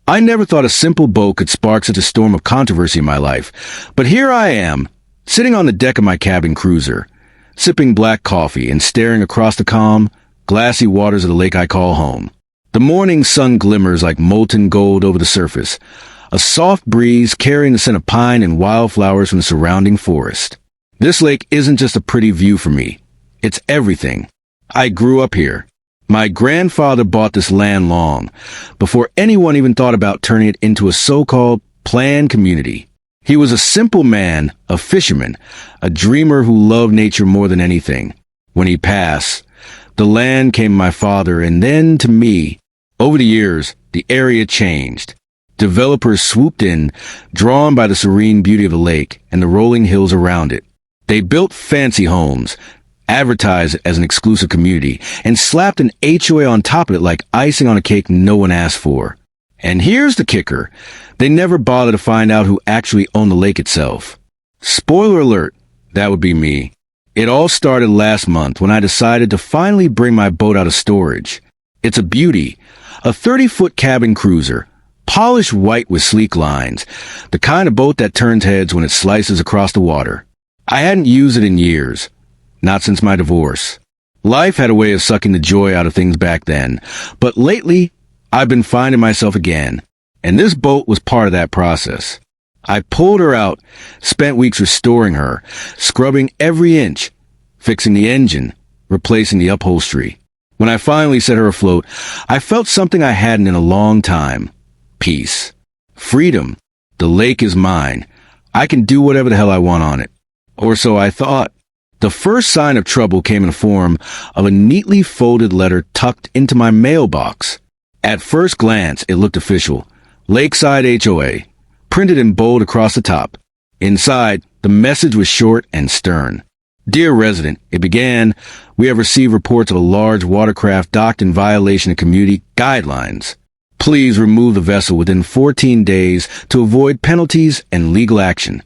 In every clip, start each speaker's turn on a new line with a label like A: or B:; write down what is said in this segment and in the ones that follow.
A: I never thought a simple boat could spark such a storm of controversy in my life. But here I am, sitting on the deck of my cabin cruiser, sipping black coffee and staring across the calm, glassy waters of the lake I call home. The morning sun glimmers like molten gold over the surface, a soft breeze carrying the scent of pine and wildflowers from the surrounding forest. This lake isn't just a pretty view for me. It's everything. I grew up here. My grandfather bought this land long before anyone even thought about turning it into a so-called planned community. He was a simple man, a fisherman, a dreamer who loved nature more than anything. When he passed, the land came to my father and then to me. Over the years, the area changed. Developers swooped in, drawn by the serene beauty of the lake and the rolling hills around it. They built fancy homes, advertised it as an exclusive community, and slapped an HOA on top of it like icing on a cake no one asked for. And here's the kicker. They never bothered to find out who actually owned the lake itself. Spoiler alert, that would be me. It all started last month when I decided to finally bring my boat out of storage. It's a beauty, a 30-foot cabin cruiser, polished white with sleek lines, the kind of boat that turns heads when it slices across the water. I hadn't used it in years, not since my divorce. Life had a way of sucking the joy out of things back then, but lately, I've been finding myself again, and this boat was part of that process. I pulled her out, spent weeks restoring her, scrubbing every inch, fixing the engine, replacing the upholstery. When I finally set her afloat, I felt something I hadn't in a long time. Peace. Freedom. The lake is mine. I can do whatever the hell I want on it. Or so I thought. The first sign of trouble came in the form of a neatly folded letter tucked into my mailbox. At first glance, it looked official. Lakeside HOA. Printed in bold across the top. Inside, the message was short and stern. Dear resident, it began, we have received reports of a large watercraft docked in violation of community guidelines. Please remove the vessel within 14 days to avoid penalties and legal action.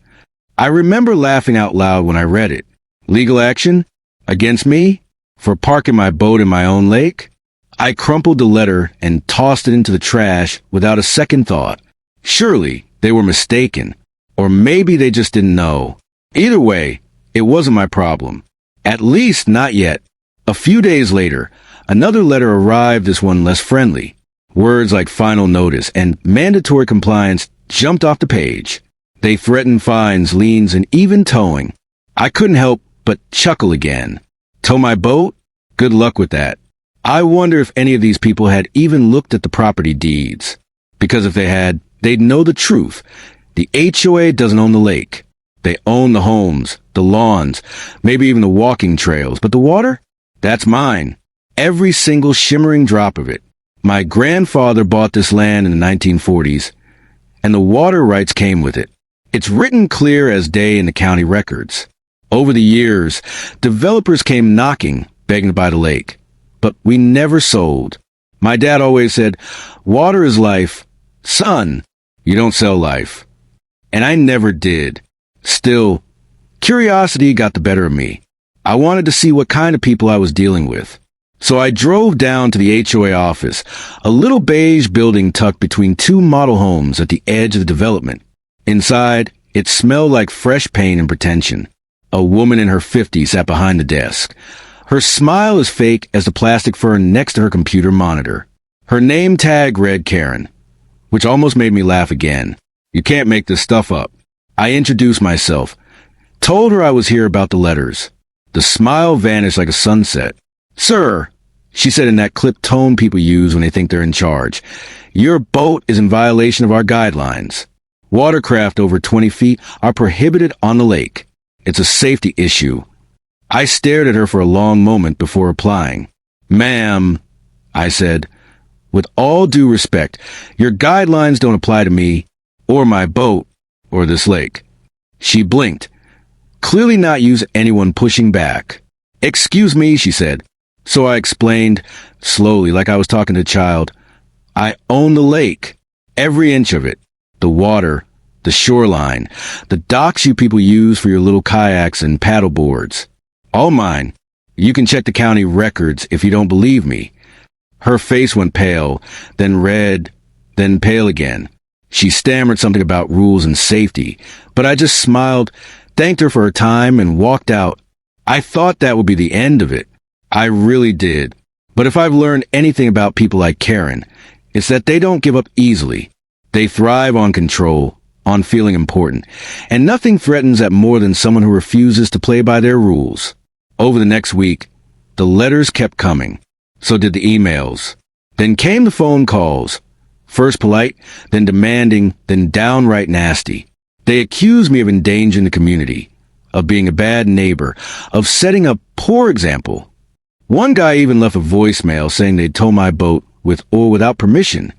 A: I remember laughing out loud when I read it. Legal action? Against me? For parking my boat in my own lake? I crumpled the letter and tossed it into the trash without a second thought. Surely they were mistaken, or maybe they just didn't know. Either way, it wasn't my problem. At least not yet. A few days later, another letter arrived, this one less friendly. Words like final notice and mandatory compliance jumped off the page. They threatened fines, liens, and even towing. I couldn't help but chuckle again. Tow my boat? Good luck with that. I wonder if any of these people had even looked at the property deeds. Because if they had, they'd know the truth. The HOA doesn't own the lake. They own the homes, the lawns, maybe even the walking trails. But the water? That's mine. Every single shimmering drop of it. My grandfather bought this land in the 1940s, and the water rights came with it. It's written clear as day in the county records. Over the years, developers came knocking, begging to buy the lake. But we never sold. My dad always said, water is life. Son, you don't sell life. And I never did. Still, curiosity got the better of me. I wanted to see what kind of people I was dealing with. So I drove down to the HOA office, a little beige building tucked between two model homes at the edge of the development. Inside, it smelled like fresh paint and pretension. A woman in her 50s sat behind the desk. Her smile as fake as the plastic fern next to her computer monitor. Her name tag read Karen, which almost made me laugh again. You can't make this stuff up. I introduced myself, told her I was here about the letters. The smile vanished like a sunset. Sir, she said in that clipped tone people use when they think they're in charge, your boat is in violation of our guidelines. Watercraft over 20 feet are prohibited on the lake. It's a safety issue. I stared at her for a long moment before replying. Ma'am, I said, with all due respect, your guidelines don't apply to me, or my boat, or this lake. She blinked, clearly not used to anyone pushing back. Excuse me, she said. So I explained, slowly, like I was talking to a child. I own the lake, every inch of it. The water, the shoreline, the docks you people use for your little kayaks and paddle boards. All mine. You can check the county records if you don't believe me. Her face went pale, then red, then pale again. She stammered something about rules and safety, but I just smiled, thanked her for her time, and walked out. I thought that would be the end of it. I really did. But if I've learned anything about people like Karen, it's that they don't give up easily. They thrive on control, on feeling important, and nothing threatens that more than someone who refuses to play by their rules. Over the next week, the letters kept coming. So did the emails. Then came the phone calls. First polite, then demanding, then downright nasty. They accused me of endangering the community, of being a bad neighbor, of setting a poor example. One guy even left a voicemail saying they'd tow my boat with or without permission.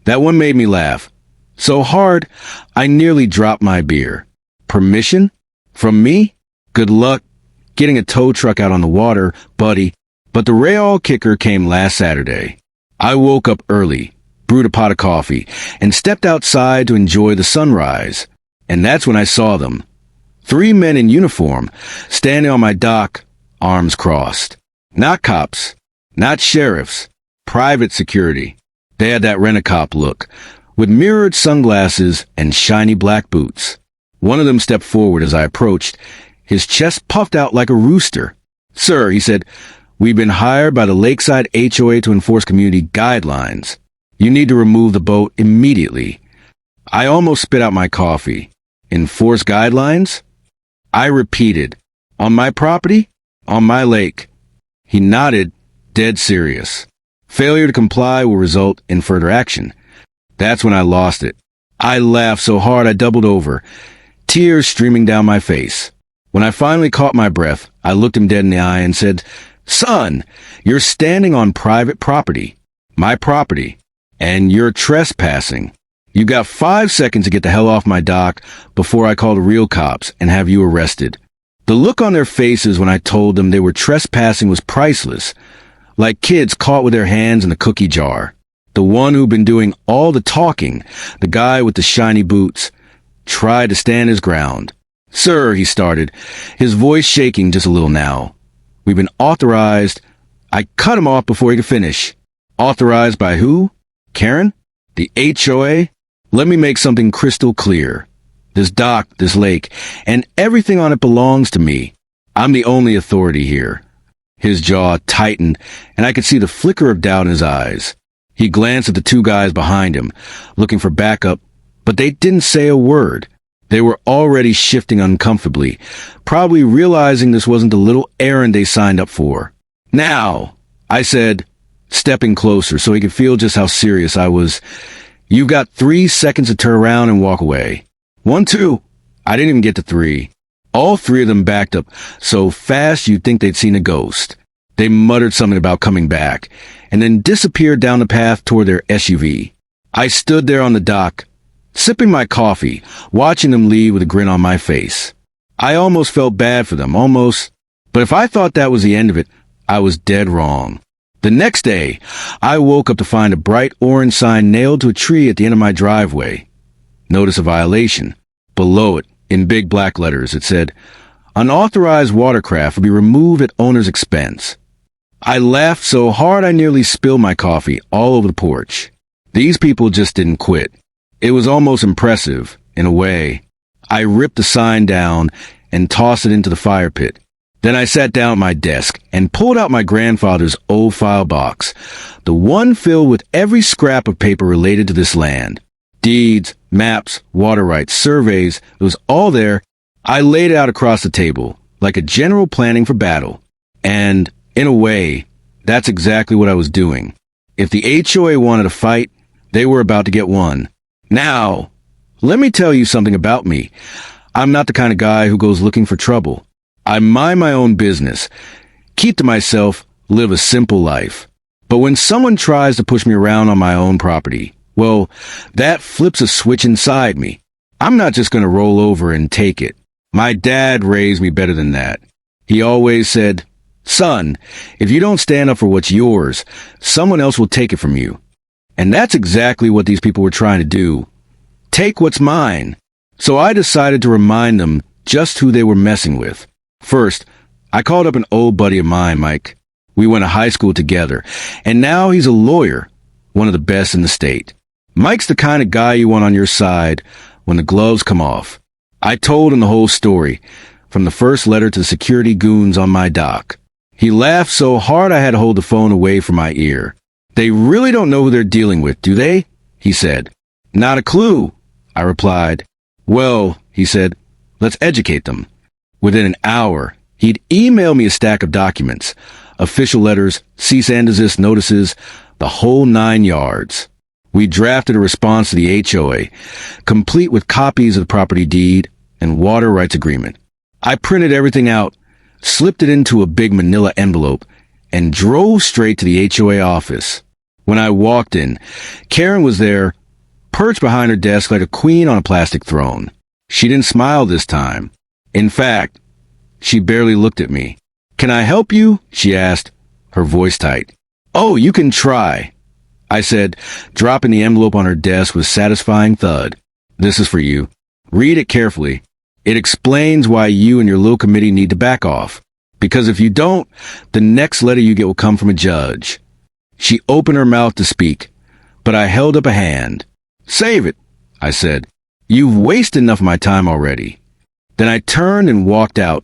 A: That one made me laugh. So hard, I nearly dropped my beer. Permission? From me? Good luck getting a tow truck out on the water, buddy. But the real kicker came last Saturday. I woke up early, brewed a pot of coffee, and stepped outside to enjoy the sunrise. And that's when I saw them. 3 men in uniform, standing on my dock, arms crossed. Not cops, not sheriffs, private security. They had that rent-a-cop look, with mirrored sunglasses and shiny black boots. One of them stepped forward as I approached, his chest puffed out like a rooster. "Sir," he said, "we've been hired by the Lakeside HOA to enforce community guidelines. You need to remove the boat immediately." I almost spit out my coffee. Enforce guidelines? I repeated, "On my property? On my lake?" He nodded, dead serious. Failure to comply will result in further action. That's when I lost it. I laughed so hard I doubled over, tears streaming down my face. When I finally caught my breath, I looked him dead in the eye and said, "Son, you're standing on private property, my property, and you're trespassing. You got 5 seconds to get the hell off my dock before I call the real cops and have you arrested." The look on their faces when I told them they were trespassing was priceless, like kids caught with their hands in the cookie jar. The one who'd been doing all the talking, the guy with the shiny boots, tried to stand his ground. "Sir," he started, his voice shaking just a little now. "We've been authorized." I cut him off before he could finish. "Authorized by who? Karen? The HOA? Let me make something crystal clear. This dock, this lake, and everything on it belongs to me. I'm the only authority here." His jaw tightened, and I could see the flicker of doubt in his eyes. He glanced at the 2 guys behind him, looking for backup, but they didn't say a word. They were already shifting uncomfortably, probably realizing this wasn't the little errand they signed up for. "Now," I said, stepping closer so he could feel just how serious I was. "You've got 3 seconds to turn around and walk away." 1, 2. I didn't even get to 3. All 3 of them backed up so fast you'd think they'd seen a ghost. They muttered something about coming back, and then disappeared down the path toward their SUV. I stood there on the dock, sipping my coffee, watching them leave with a grin on my face. I almost felt bad for them, almost. But if I thought that was the end of it, I was dead wrong. The next day, I woke up to find a bright orange sign nailed to a tree at the end of my driveway. Notice a violation. Below it, in big black letters, it said, "Unauthorized watercraft will be removed at owner's expense." I laughed so hard I nearly spilled my coffee all over the porch. These people just didn't quit. It was almost impressive, in a way. I ripped the sign down and tossed it into the fire pit. Then I sat down at my desk and pulled out my grandfather's old file box, the one filled with every scrap of paper related to this land. Deeds, maps, water rights, surveys, it was all there. I laid it out across the table, like a general planning for battle. And, in a way, that's exactly what I was doing. If the HOA wanted a fight, they were about to get one. Now, let me tell you something about me. I'm not the kind of guy who goes looking for trouble. I mind my own business, keep to myself, live a simple life. But when someone tries to push me around on my own property, well, that flips a switch inside me. I'm not just going to roll over and take it. My dad raised me better than that. He always said, "Son, if you don't stand up for what's yours, someone else will take it from you." And that's exactly what these people were trying to do. Take what's mine. So I decided to remind them just who they were messing with. First, I called up an old buddy of mine, Mike. We went to high school together, and now he's a lawyer, one of the best in the state. Mike's the kind of guy you want on your side when the gloves come off. I told him the whole story, from the first letter to the security goons on my dock. He laughed so hard I had to hold the phone away from my ear. They really don't know who they're dealing with, do they? He said. Not a clue, I replied. Well, he said, let's educate them. Within an hour, he'd emailed me a stack of documents, official letters, cease and desist notices, the whole 9 yards. We drafted a response to the HOA, complete with copies of the property deed and water rights agreement. I printed everything out, slipped it into a big manila envelope, and drove straight to the HOA office. When I walked in, Karen was there, perched behind her desk like a queen on a plastic throne. She didn't smile this time. In fact, she barely looked at me. Can I help you? She asked, her voice tight. Oh, you can try, I said, dropping the envelope on her desk with a satisfying thud. This is for you. Read it carefully. It explains why you and your little committee need to back off. Because if you don't, the next letter you get will come from a judge. She opened her mouth to speak, but I held up a hand. Save it, I said. You've wasted enough of my time already. Then I turned and walked out,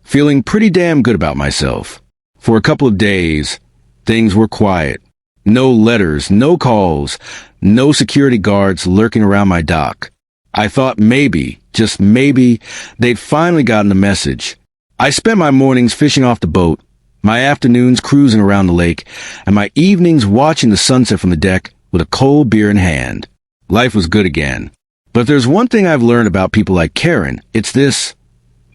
A: feeling pretty damn good about myself. For a couple of days, things were quiet. No letters, no calls, no security guards lurking around my dock. I thought maybe, just maybe, they'd finally gotten the message. I spent my mornings fishing off the boat, my afternoons cruising around the lake, and my evenings watching the sunset from the deck with a cold beer in hand. Life was good again. But there's one thing I've learned about people like Karen. It's this.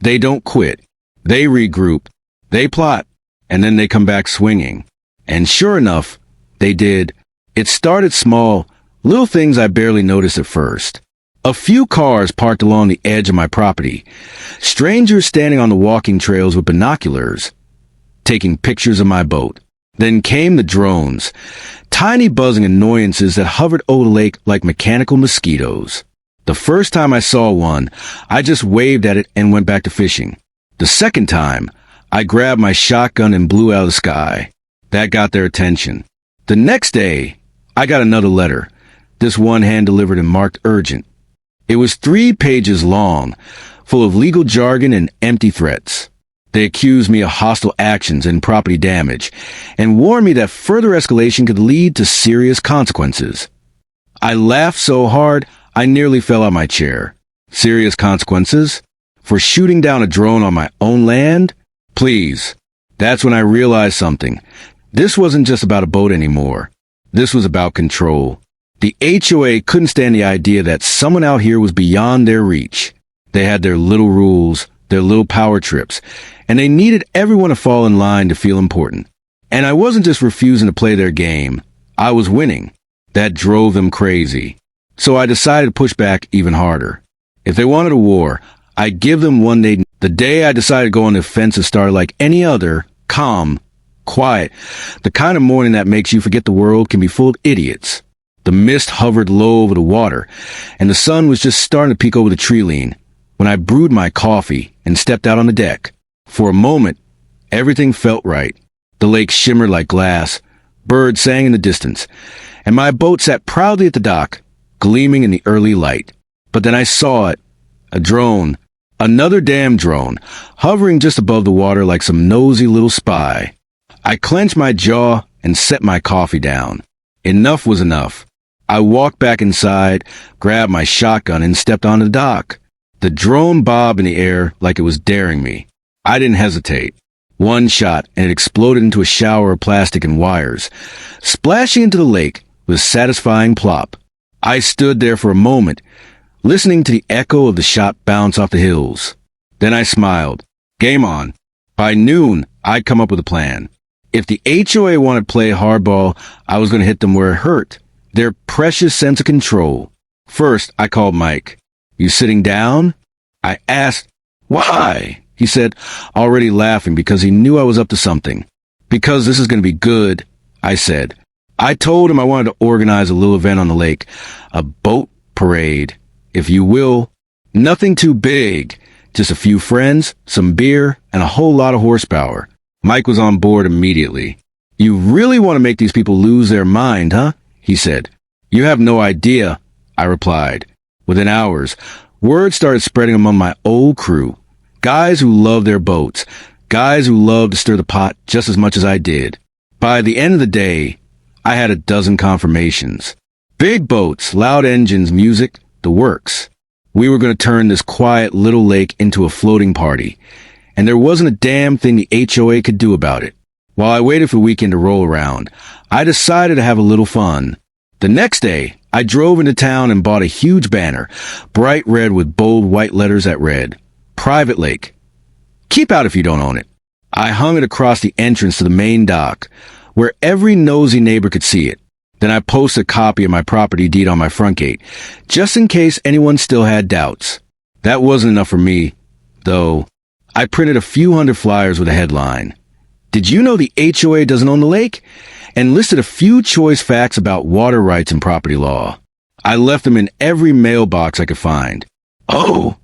A: They don't quit. They regroup. They plot. And then they come back swinging. And sure enough, they did. It started small, little things I barely noticed at first. A few cars parked along the edge of my property. Strangers standing on the walking trails with binoculars, taking pictures of my boat. Then came the drones, tiny buzzing annoyances that hovered over the lake like mechanical mosquitoes. The first time I saw one, I just waved at it and went back to fishing. The second time, I grabbed my shotgun and blew out of the sky. That got their attention. The next day, I got another letter, this one hand-delivered and marked urgent. It was 3 pages long, full of legal jargon and empty threats. They accused me of hostile actions and property damage, and warned me that further escalation could lead to serious consequences. I laughed so hard, I nearly fell out of my chair. Serious consequences? For shooting down a drone on my own land? Please. That's when I realized something. This wasn't just about a boat anymore. This was about control. The HOA couldn't stand the idea that someone out here was beyond their reach. They had their little rules, their little power trips, and they needed everyone to fall in line to feel important. And I wasn't just refusing to play their game. I was winning. That drove them crazy. So I decided to push back even harder. If they wanted a war, I'd give them one they'd. The day I decided to go on the offensive started like any other, calm, quiet. The kind of morning that makes you forget the world can be full of idiots. The mist hovered low over the water, and the sun was just starting to peek over the tree line when I brewed my coffee and stepped out on the deck. For a moment, everything felt right. The lake shimmered like glass, birds sang in the distance, and my boat sat proudly at the dock, gleaming in the early light. But then I saw it, a drone, another damn drone, hovering just above the water like some nosy little spy. I clenched my jaw and set my coffee down. Enough was enough. I walked back inside, grabbed my shotgun, and stepped onto the dock. The drone bobbed in the air like it was daring me. I didn't hesitate. One shot, and it exploded into a shower of plastic and wires, splashing into the lake with a satisfying plop. I stood there for a moment, listening to the echo of the shot bounce off the hills. Then I smiled. Game on. By noon, I'd come up with a plan. If the HOA wanted to play hardball, I was going to hit them where it hurt. Their precious sense of control. First, I called Mike. You sitting down? I asked. Why? He said, already laughing because he knew I was up to something. Because this is going to be good, I said. I told him I wanted to organize a little event on the lake. A boat parade, if you will. Nothing too big. Just a few friends, some beer, and a whole lot of horsepower. Mike was on board immediately. You really want to make these people lose their mind, huh? He said. You have no idea, I replied. Within hours, word started spreading among my old crew. Guys who loved their boats. Guys who loved to stir the pot just as much as I did. By the end of the day, I had a dozen confirmations. Big boats, loud engines, music, the works. We were going to turn this quiet little lake into a floating party, and there wasn't a damn thing the HOA could do about it. While I waited for the weekend to roll around, I decided to have a little fun. The next day, I drove into town and bought a huge banner, bright red with bold white letters that read, Private Lake. Keep out if you don't own it. I hung it across the entrance to the main dock, where every nosy neighbor could see it. Then I posted a copy of my property deed on my front gate, just in case anyone still had doubts. That wasn't enough for me, though. I printed a few hundred flyers with a headline, Did you know the HOA doesn't own the lake? And listed a few choice facts about water rights and property law. I left them in every mailbox I could find. Oh!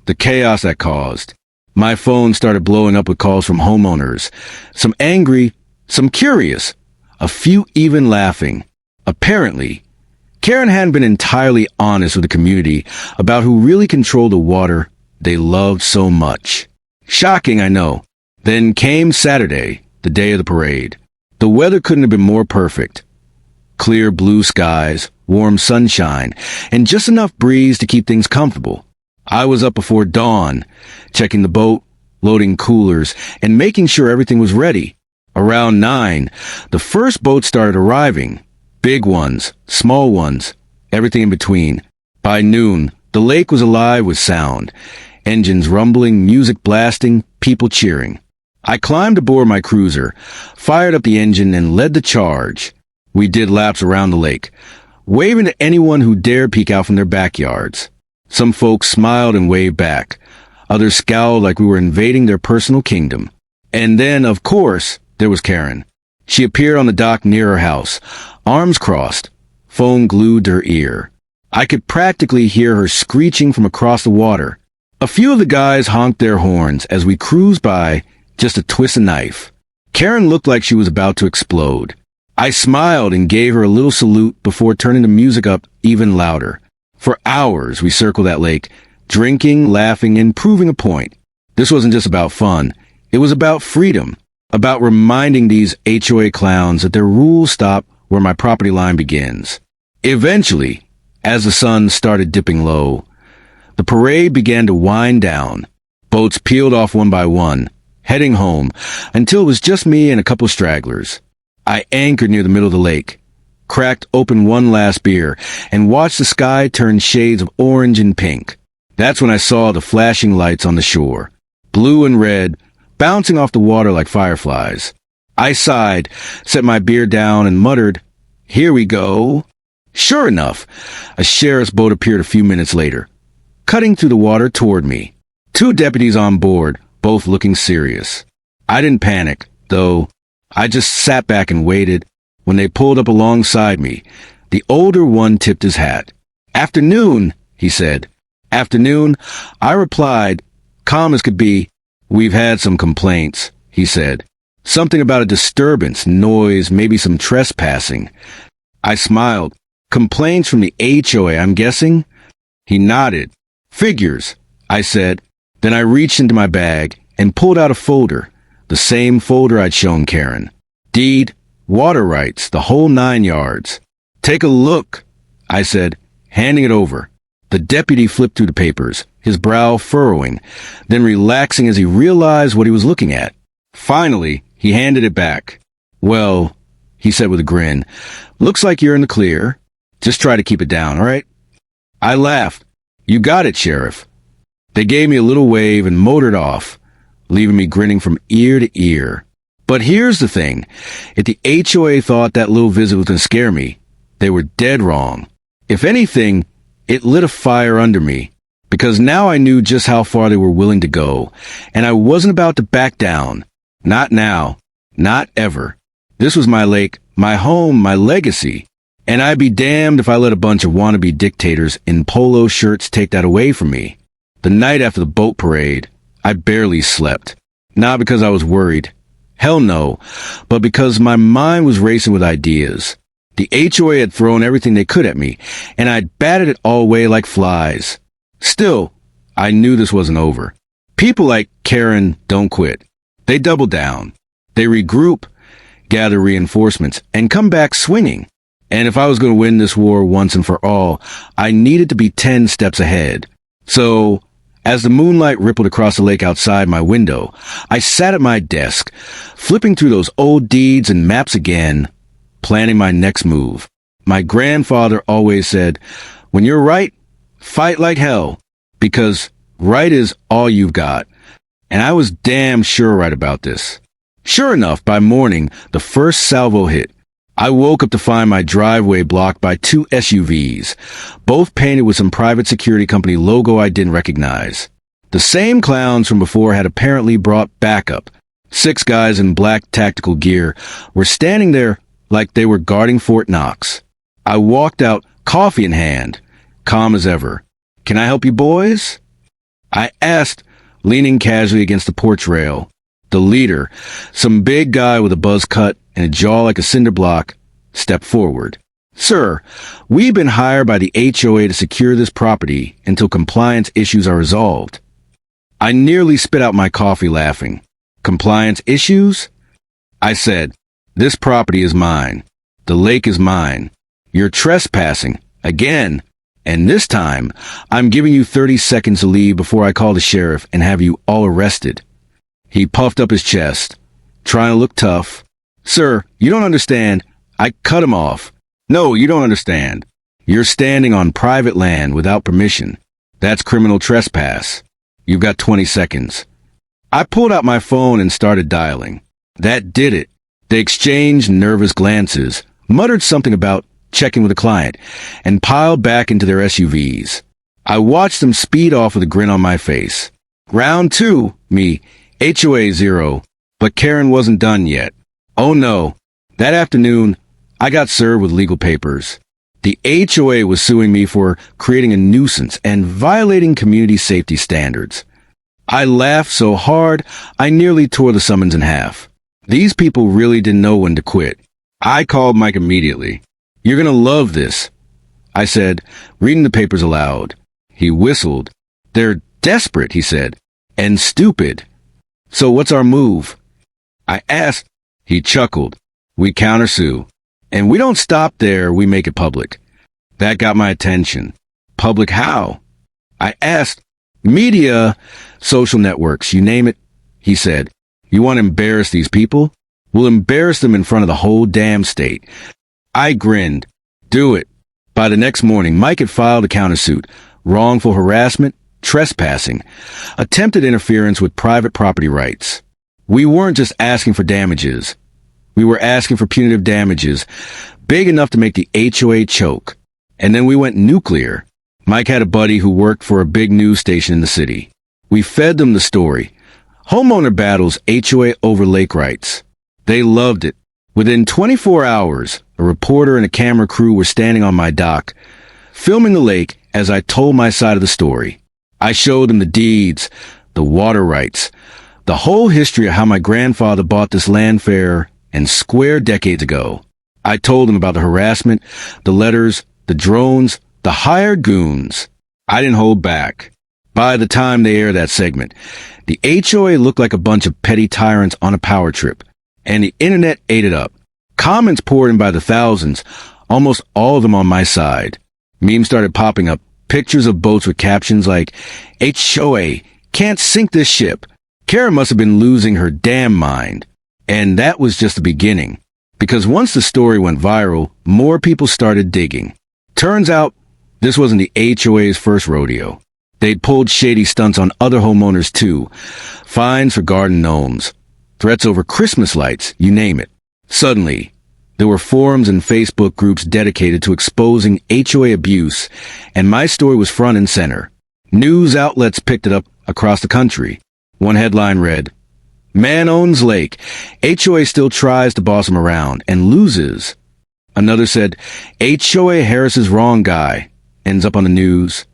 A: The chaos that caused. My phone started blowing up with calls from homeowners. Some angry, some curious, a few even laughing. Apparently, Karen hadn't been entirely honest with the community about who really controlled the water they loved so much. Shocking, I know. Then came Saturday, the day of the parade. The weather couldn't have been more perfect. Clear blue skies, warm sunshine, and just enough breeze to keep things comfortable. I was up before dawn, checking the boat, loading coolers, and making sure everything was ready. Around 9, the first boat started arriving. Big ones, small ones, everything in between. By noon, the lake was alive with sound. Engines rumbling, music blasting, people cheering. I climbed aboard my cruiser, fired up the engine, and led the charge. We did laps around the lake, waving to anyone who dared peek out from their backyards. Some folks smiled and waved back. Others scowled like we were invading their personal kingdom. And then, of course, there was Karen. She appeared on the dock near her house, arms crossed, phone glued to her ear. I could practically hear her screeching from across the water. A few of the guys honked their horns as we cruised by, just a twist of knife. Karen looked like she was about to explode. I smiled and gave her a little salute before turning the music up even louder. For hours we circled that lake, drinking, laughing, and proving a point. This wasn't just about fun. It was about freedom, about reminding these HOA clowns that their rules stop where my property line begins. Eventually, as the sun started dipping low, the parade began to wind down. Boats peeled off one by one, heading home, until it was just me and a couple of stragglers. I anchored near the middle of the lake, cracked open one last beer, and watched the sky turn shades of orange and pink. That's when I saw the flashing lights on the shore, blue and red, bouncing off the water like fireflies. I sighed, set my beer down, and muttered, "Here we go." Sure enough, a sheriff's boat appeared a few minutes later, cutting through the water toward me. 2 deputies on board, both looking serious. I didn't panic, though. I just sat back and waited. When they pulled up alongside me, the older one tipped his hat. "Afternoon," he said. "Afternoon," I replied, calm as could be. "We've had some complaints," he said. "Something about a disturbance, noise, maybe some trespassing." I smiled. "Complaints from the HOA, I'm guessing?" He nodded. "Figures," I said. Then I reached into my bag and pulled out a folder, the same folder I'd shown Karen. Deed, water rights, the whole 9 yards. "Take a look," I said, handing it over. The deputy flipped through the papers, his brow furrowing, then relaxing as he realized what he was looking at. Finally, he handed it back. "Well," he said with a grin, "looks like you're in the clear. Just try to keep it down, all right?" I laughed. "You got it, Sheriff." They gave me a little wave and motored off, leaving me grinning from ear to ear. But here's the thing. If the HOA thought that little visit was going to scare me, they were dead wrong. If anything, it lit a fire under me, because now I knew just how far they were willing to go, and I wasn't about to back down. Not now. Not ever. This was my lake, my home, my legacy. And I'd be damned if I let a bunch of wannabe dictators in polo shirts take that away from me. The night after the boat parade, I barely slept. Not because I was worried. Hell no. But because my mind was racing with ideas. The HOA had thrown everything they could at me, and I'd batted it all away like flies. Still, I knew this wasn't over. People like Karen don't quit. They double down. They regroup, gather reinforcements, and come back swinging. And if I was going to win this war once and for all, I needed to be 10 steps ahead. So, as the moonlight rippled across the lake outside my window, I sat at my desk, flipping through those old deeds and maps again, planning my next move. My grandfather always said, when you're right, fight like hell, because right is all you've got. And I was damn sure right about this. Sure enough, by morning, the first salvo hit. I woke up to find my driveway blocked by 2 SUVs, both painted with some private security company logo I didn't recognize. The same clowns from before had apparently brought backup. 6 guys in black tactical gear were standing there like they were guarding Fort Knox. I walked out, coffee in hand, calm as ever. "Can I help you boys?" I asked, leaning casually against the porch rail. The leader, some big guy with a buzz cut and a jaw like a cinder block, stepped forward. "Sir, we've been hired by the HOA to secure this property until compliance issues are resolved." I nearly spit out my coffee laughing. "Compliance issues?" I said, "This property is mine. The lake is mine. You're trespassing, again. And this time, I'm giving you 30 seconds to leave before I call the sheriff and have you all arrested." He puffed up his chest, trying to look tough. "Sir, you don't understand." I cut him off. "No, you don't understand. You're standing on private land without permission. That's criminal trespass. You've got 20 seconds. I pulled out my phone and started dialing. That did it. They exchanged nervous glances, muttered something about checking with a client, and piled back into their SUVs. I watched them speed off with a grin on my face. Round 2, me, HOA 0, but Karen wasn't done yet. Oh no, that afternoon, I got served with legal papers. The HOA was suing me for creating a nuisance and violating community safety standards. I laughed so hard, I nearly tore the summons in half. These people really didn't know when to quit. I called Mike immediately. "You're gonna love this," I said, reading the papers aloud. He whistled. "They're desperate," he said, "and stupid. So what's our move?" I asked. He chuckled. "We countersue. And we don't stop there, we make it public." That got my attention. "Public how?" I asked. "Media, social networks, you name it," he said. "You want to embarrass these people? We'll embarrass them in front of the whole damn state." I grinned. "Do it." By the next morning, Mike had filed a countersuit, wrongful harassment, trespassing, attempted interference with private property rights. We weren't just asking for damages. We were asking for punitive damages, big enough to make the HOA choke. And then we went nuclear. Mike had a buddy who worked for a big news station in the city. We fed them the story. Homeowner battles HOA over lake rights. They loved it. Within 24 hours, a reporter and a camera crew were standing on my dock, filming the lake as I told my side of the story. I showed them the deeds, the water rights, the whole history of how my grandfather bought this land fair and square decades ago. I told them about the harassment, the letters, the drones, the hired goons. I didn't hold back. By the time they aired that segment, the HOA looked like a bunch of petty tyrants on a power trip, and the internet ate it up. Comments poured in by the thousands, almost all of them on my side. Memes started popping up, pictures of boats with captions like, "HOA, can't sink this ship. Karen must have been losing her damn mind." And that was just the beginning, because once the story went viral, more people started digging. Turns out, this wasn't the HOA's first rodeo. They'd pulled shady stunts on other homeowners too. Fines for garden gnomes, threats over Christmas lights, you name it. Suddenly, there were forums and Facebook groups dedicated to exposing HOA abuse, and my story was front and center. News outlets picked it up across the country. One headline read, "Man owns lake. HOA still tries to boss him around and loses." Another said, "HOA harasses wrong guy. Ends up on the news."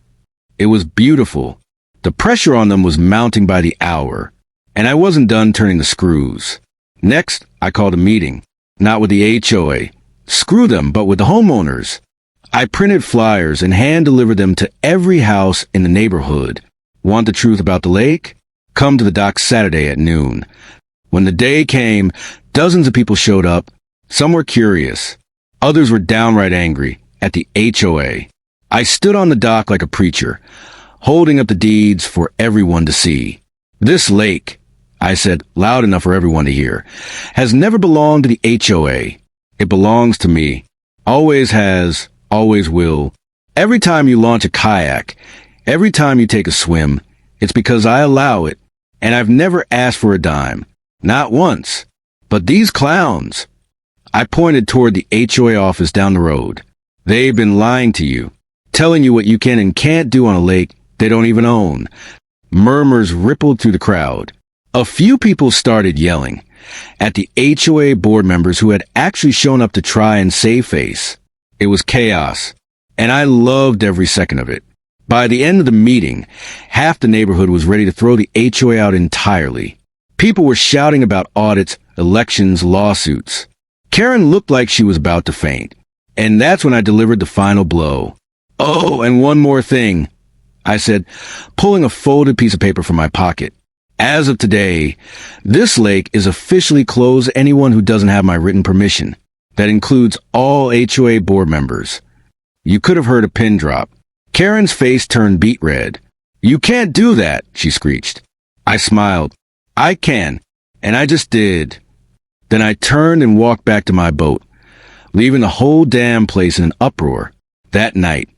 A: It was beautiful. The pressure on them was mounting by the hour, and I wasn't done turning the screws. Next, I called a meeting, not with the HOA, Screw them, but with the homeowners. I printed flyers and hand-delivered them to every house in the neighborhood. Want the truth about the lake? Come to the dock Saturday at noon. When the day came, dozens of people showed up. Some were curious. Others were downright angry at the HOA. I stood on the dock like a preacher, holding up the deeds for everyone to see. This lake, I said loud enough for everyone to hear, has never belonged to the HOA. It belongs to me. Always has, always will. Every time you launch a kayak, every time you take a swim, it's because I allow it, and I've never asked for a dime. Not once. But these clowns. I pointed toward the HOA office down the road. They've been lying to you, telling you what you can and can't do on a lake they don't even own. Murmurs rippled through the crowd. A few people started yelling at the HOA board members who had actually shown up to try and save face. It was chaos, and I loved every second of it. By the end of the meeting, half the neighborhood was ready to throw the HOA out entirely. People were shouting about audits, elections, lawsuits. Karen looked like she was about to faint, and that's when I delivered the final blow. Oh, and one more thing, I said, pulling a folded piece of paper from my pocket. As of today, this lake is officially closed to anyone who doesn't have my written permission. That includes all HOA board members. You could have heard a pin drop. Karen's face turned beet red. You can't do that, she screeched. I smiled. I can, and I just did. Then I turned and walked back to my boat, leaving the whole damn place in an uproar. That night,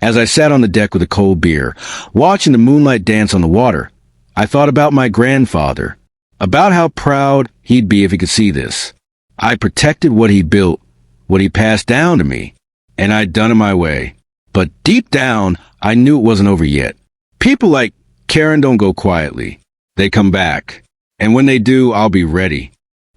A: as I sat on the deck with a cold beer, watching the moonlight dance on the water, I thought about my grandfather, about how proud he'd be if he could see this. I protected what he built, what he passed down to me, and I'd done it my way. But deep down, I knew it wasn't over yet. People like Karen don't go quietly. They come back. And when they do, I'll be ready.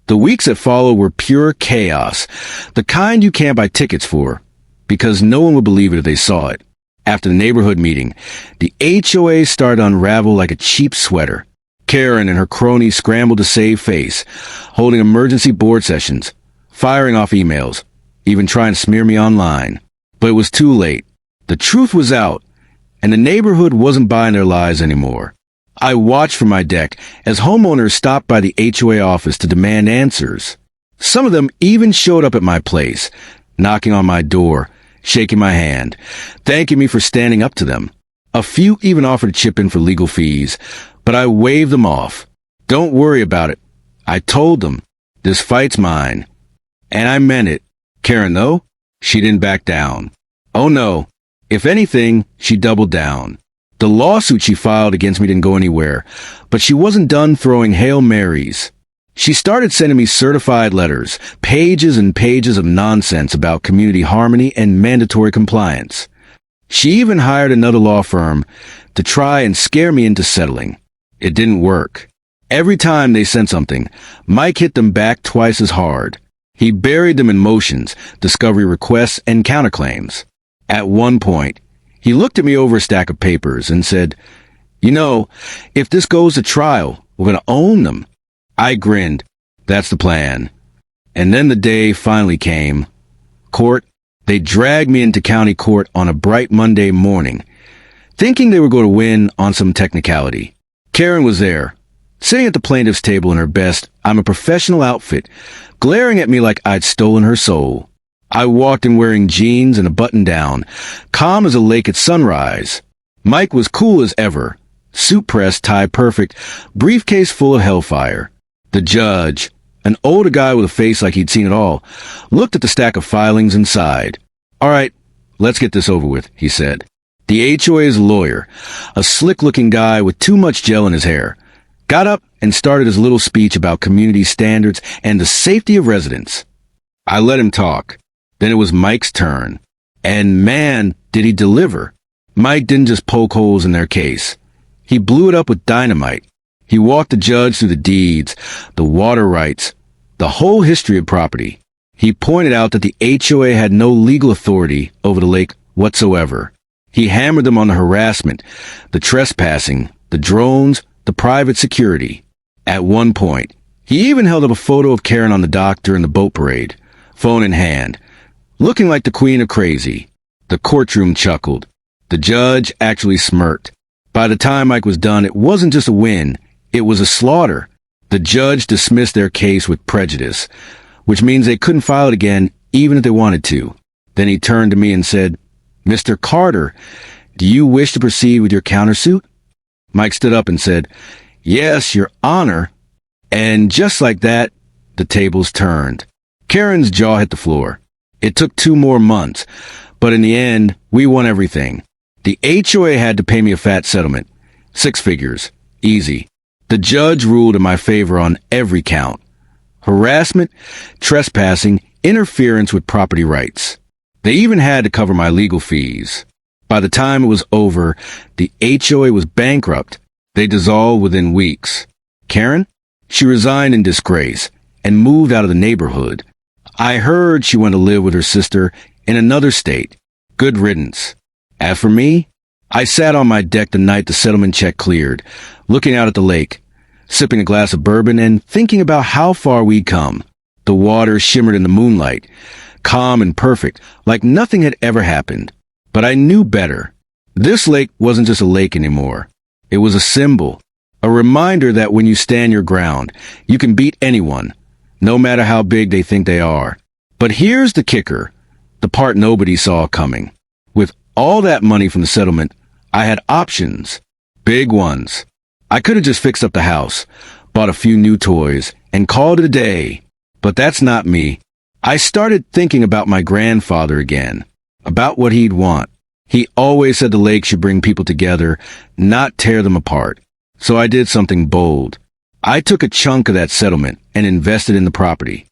A: The weeks that followed were pure chaos, the kind you can't buy tickets for, because no one would believe it if they saw it. After the neighborhood meeting, the HOA started to unravel like a cheap sweater. Karen and her cronies scrambled to save face, holding emergency board sessions, firing off emails, even trying to smear me online. But it was too late. The truth was out, and the neighborhood wasn't buying their lies anymore. I watched from my deck as homeowners stopped by the HOA office to demand answers. Some of them even showed up at my place, knocking on my door, shaking my hand, thanking me for standing up to them. A few even offered to chip in for legal fees, but I waved them off. Don't worry about it. I told them, this fight's mine. And I meant it. Karen, though, she didn't back down. Oh no. If anything, she doubled down. The lawsuit she filed against me didn't go anywhere, but she wasn't done throwing Hail Marys. She started sending me certified letters, pages and pages of nonsense about community harmony and mandatory compliance. She even hired another law firm to try and scare me into settling. It didn't work. Every time they sent something, Mike hit them back twice as hard. He buried them in motions, discovery requests, and counterclaims. At one point, he looked at me over a stack of papers and said, "You know, if this goes to trial, we're going to own them." I grinned. That's the plan. And then the day finally came. Court. They dragged me into county court on a bright Monday morning, thinking they were going to win on some technicality. Karen was there, sitting at the plaintiff's table in her best "I'm a professional" outfit, glaring at me like I'd stolen her soul. I walked in wearing jeans and a button-down, calm as a lake at sunrise. Mike was cool as ever, suit pressed, tie perfect, briefcase full of hellfire. The judge, an older guy with a face like he'd seen it all, looked at the stack of filings and sighed. "All right, let's get this over with," he said. The HOA's lawyer, a slick-looking guy with too much gel in his hair, got up and started his little speech about community standards and the safety of residents. I let him talk. Then it was Mike's turn. And man, did he deliver. Mike didn't just poke holes in their case. He blew it up with dynamite. He walked the judge through the deeds, the water rights, the whole history of property. He pointed out that the HOA had no legal authority over the lake whatsoever. He hammered them on the harassment, the trespassing, the drones, the private security. At one point, he even held up a photo of Karen on the dock during the boat parade, phone in hand, looking like the queen of crazy. The courtroom chuckled. The judge actually smirked. By the time Mike was done, it wasn't just a win, it was a slaughter. The judge dismissed their case with prejudice, which means they couldn't file it again even if they wanted to. Then he turned to me and said, "Mr. Carter, do you wish to proceed with your countersuit?" Mike stood up and said, "Yes, Your Honor." And just like that, the tables turned. Karen's jaw hit the floor. It took 2 more months, but in the end, we won everything. The HOA had to pay me a fat settlement. 6 figures. Easy. The judge ruled in my favor on every count. Harassment, trespassing, interference with property rights. They even had to cover my legal fees. By the time it was over, the HOA was bankrupt. They dissolved within weeks. Karen? She resigned in disgrace and moved out of the neighborhood. I heard she went to live with her sister in another state. Good riddance. As for me, I sat on my deck the night the settlement check cleared, looking out at the lake, sipping a glass of bourbon and thinking about how far we'd come. The water shimmered in the moonlight, calm and perfect, like nothing had ever happened. But I knew better. This lake wasn't just a lake anymore. It was a symbol, a reminder that when you stand your ground, you can beat anyone, no matter how big they think they are. But here's the kicker, the part nobody saw coming. With all that money from the settlement, I had options, big ones. I could have just fixed up the house, bought a few new toys, and called it a day. But that's not me. I started thinking about my grandfather again, about what he'd want. He always said the lake should bring people together, not tear them apart. So I did something bold. I took a chunk of that settlement and invested in the property.